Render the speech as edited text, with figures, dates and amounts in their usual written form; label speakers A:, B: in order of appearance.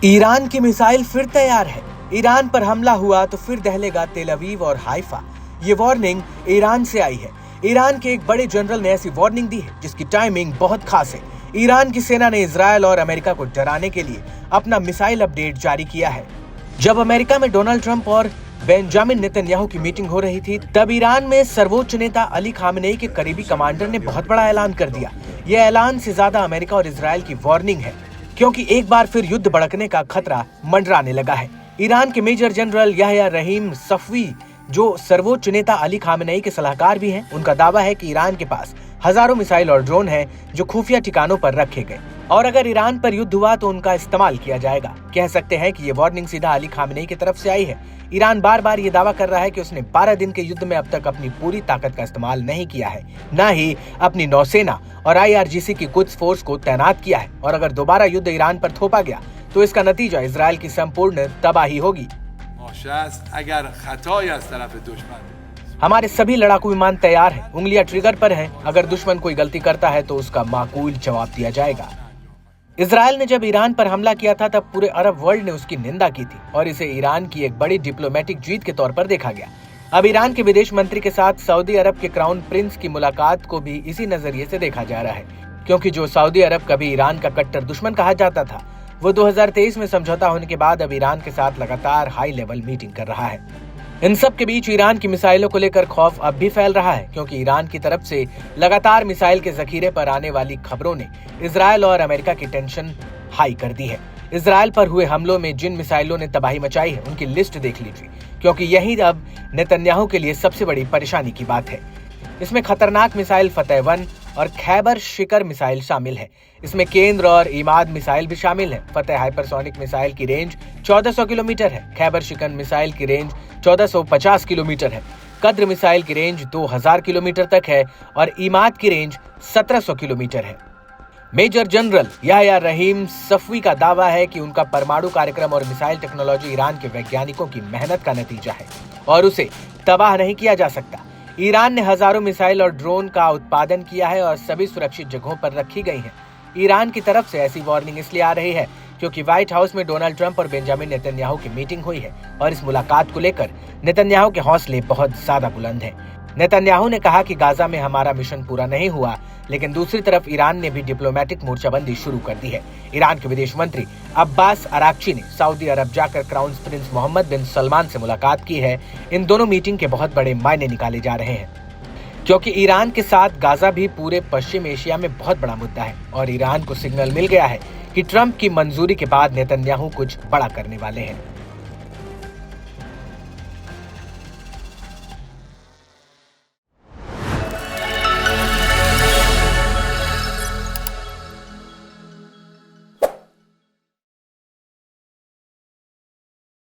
A: Iran की missile फिर तैयार है। ईरान पर हमला हुआ तो फिर दहलेगा तेल अवीव और हाइफा। ये वार्निंग ईरान से आई है। ईरान के एक बड़े जनरल ने ऐसी वार्निंग दी है जिसकी टाइमिंग बहुत खास है। ईरान की सेना ने इजरायल और अमेरिका को डराने के लिए अपना मिसाइल अपडेट जारी किया है। जब अमेरिका में डोनाल्ड ट्रंप और बेंजामिन नेतन्याहू की मीटिंग हो रही थी, तब ईरान में सर्वोच्च नेता अली खामेनेई के करीबी कमांडर ने बहुत बड़ा ऐलान कर दिया। यह ऐलान से ज्यादा अमेरिका और इजरायल की वार्निंग है, क्योंकि एक बार फिर युद्ध भड़कने का खतरा मंडराने लगा है। ईरान के मेजर जनरल याह्या रहीम सफवी, जो सर्वोच्च नेता अली खामेनेई के सलाहकार भी हैं, उनका दावा है कि ईरान के पास हजारों मिसाइल और ड्रोन हैं जो खुफिया ठिकानों पर रखे गए और अगर ईरान पर युद्ध हुआ तो उनका इस्तेमाल किया जाएगा। कह सकते हैं कि ये वार्निंग सीधा अली खामेनेई की तरफ से आई है। ईरान बार बार ये दावा कर रहा है कि उसने 12 दिन के युद्ध में अब तक अपनी पूरी ताकत का इस्तेमाल नहीं किया है, न ही अपनी नौसेना और IRGC की कुछ फोर्स को तैनात किया है, और अगर दोबारा युद्ध ईरान पर थोपा गया तो इसका नतीजा इजरायल की संपूर्ण तबाही होगी। हमारे सभी लड़ाकू विमान तैयार हैं, उंगलियां ट्रिगर पर हैं। अगर दुश्मन कोई गलती करता है तो उसका माकूल जवाब दिया जाएगा। इजरायल ने जब ईरान पर हमला किया था तब पूरे अरब वर्ल्ड ने उसकी निंदा की थी और इसे ईरान की एक बड़ी डिप्लोमेटिक जीत के तौर पर देखा गया। अब ईरान के विदेश मंत्री के साथ सऊदी अरब के क्राउन प्रिंस की मुलाकात को भी इसी नजरिए से देखा जा रहा है, क्योंकि जो सऊदी अरब कभी ईरान का कट्टर दुश्मन कहा जाता था, वो 2023 में समझौता होने के बाद अब ईरान के साथ लगातार हाई लेवल मीटिंग कर रहा है। इन सब के बीच ईरान की मिसाइलों को लेकर खौफ अब भी फैल रहा है, क्योंकि ईरान की तरफ से लगातार मिसाइल के जखीरे पर आने वाली खबरों ने इजरायल और अमेरिका की टेंशन हाई कर दी है। इजरायल पर हुए हमलों में जिन मिसाइलों ने तबाही मचाई है उनकी लिस्ट देख लीजिए, क्योंकि यही अब नेतन्याहू के लिए सबसे बड़ी परेशानी की बात है। इसमें खतरनाक मिसाइल फतेह 1 और खैबर शिकर मिसाइल शामिल है। इसमें केंद्र और इमाद मिसाइल भी शामिल है। फतेह हाइपरसोनिक मिसाइल की रेंज 1400 किलोमीटर है। खैबर शिकर मिसाइल की रेंज 1450 किलोमीटर है। कद्र मिसाइल की रेंज 2000 किलोमीटर तक है और इमाद की रेंज 1700 किलोमीटर है। मेजर जनरल याह्या रहीम सफवी का दावा है कि उनका परमाणु कार्यक्रम और मिसाइल टेक्नोलॉजी ईरान के वैज्ञानिकों की मेहनत का नतीजा है और उसे तबाह नहीं किया जा सकता। ईरान ने हजारों मिसाइल और ड्रोन का उत्पादन किया है और सभी सुरक्षित जगहों पर रखी गई हैं। ईरान की तरफ से ऐसी वार्निंग इसलिए आ रही है क्योंकि व्हाइट हाउस में डोनाल्ड ट्रंप और बेंजामिन नेतन्याहू की मीटिंग हुई है और इस मुलाकात को लेकर नेतन्याहू के हौसले बहुत ज्यादा बुलंद हैं। नेतन्याहू ने कहा कि गाजा में हमारा मिशन पूरा नहीं हुआ, लेकिन दूसरी तरफ ईरान ने भी डिप्लोमेटिक मोर्चाबंदी शुरू कर दी है। ईरान के विदेश मंत्री अब्बास अराक्ची ने सऊदी अरब जाकर क्राउन प्रिंस मोहम्मद बिन सलमान से मुलाकात की है। इन दोनों मीटिंग के बहुत बड़े मायने निकाले जा रहे हैं, क्योंकि ईरान के साथ गाजा भी पूरे पश्चिम एशिया में बहुत बड़ा मुद्दा है और ईरान को सिग्नल मिल गया है कि ट्रंप की मंजूरी के बाद नेतन्याहू कुछ बड़ा करने वाले हैं।